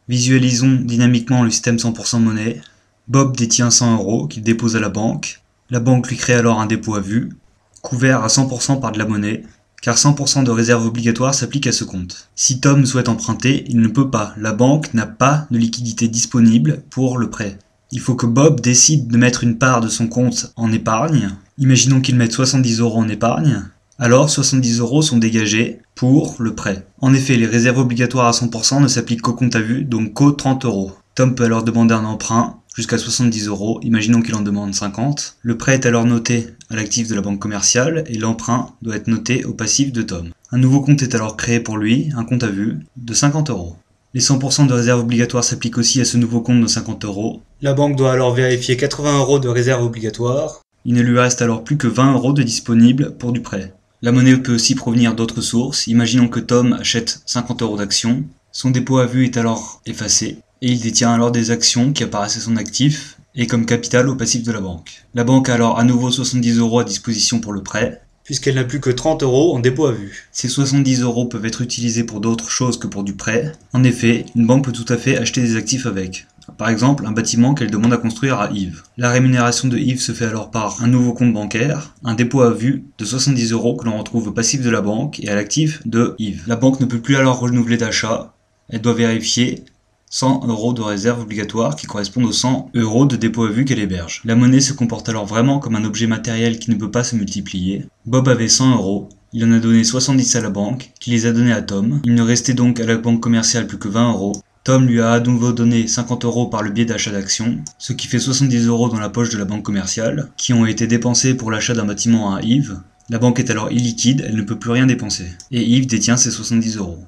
Visualisons dynamiquement le système 100% monnaie. Bob détient 100 € qu'il dépose à la banque. La banque lui crée alors un dépôt à vue, couvert à 100% par de la monnaie, car 100% de réserve obligatoire s'applique à ce compte. Si Tom souhaite emprunter, il ne peut pas. La banque n'a pas de liquidité disponible pour le prêt. Il faut que Bob décide de mettre une part de son compte en épargne. Imaginons qu'il mette 70 € en épargne. Alors 70 € sont dégagés pour le prêt. En effet, les réserves obligatoires à 100% ne s'appliquent qu'au compte à vue, donc qu'aux 30 €. Tom peut alors demander un emprunt jusqu'à 70 €, imaginons qu'il en demande 50. Le prêt est alors noté à l'actif de la banque commerciale et l'emprunt doit être noté au passif de Tom. Un nouveau compte est alors créé pour lui, un compte à vue, de 50 €. Les 100% de réserve obligatoire s'appliquent aussi à ce nouveau compte de 50 €. La banque doit alors vérifier 80 € de réserve obligatoire. Il ne lui reste alors plus que 20 € de disponible pour du prêt. La monnaie peut aussi provenir d'autres sources. Imaginons que Tom achète 50 € d'actions. Son dépôt à vue est alors effacé et il détient alors des actions qui apparaissent à son actif et comme capital au passif de la banque. La banque a alors à nouveau 70 € à disposition pour le prêt, puisqu'elle n'a plus que 30 € en dépôt à vue. Ces 70 € peuvent être utilisés pour d'autres choses que pour du prêt. En effet, une banque peut tout à fait acheter des actifs avec. Par exemple, un bâtiment qu'elle demande à construire à Yves. La rémunération de Yves se fait alors par un nouveau compte bancaire, un dépôt à vue de 70 € que l'on retrouve au passif de la banque et à l'actif de Yves. La banque ne peut plus alors renouveler d'achat, elle doit vérifier 100 € de réserve obligatoire qui correspondent aux 100 € de dépôt à vue qu'elle héberge. La monnaie se comporte alors vraiment comme un objet matériel qui ne peut pas se multiplier. Bob avait 100 €, il en a donné 70 à la banque, qui les a donnés à Tom. Il ne restait donc à la banque commerciale plus que 20 €. Tom lui a à nouveau donné 50 € par le biais d'achat d'actions, ce qui fait 70 € dans la poche de la banque commerciale, qui ont été dépensés pour l'achat d'un bâtiment à Yves. La banque est alors illiquide, elle ne peut plus rien dépenser. Et Yves détient ses 70 €.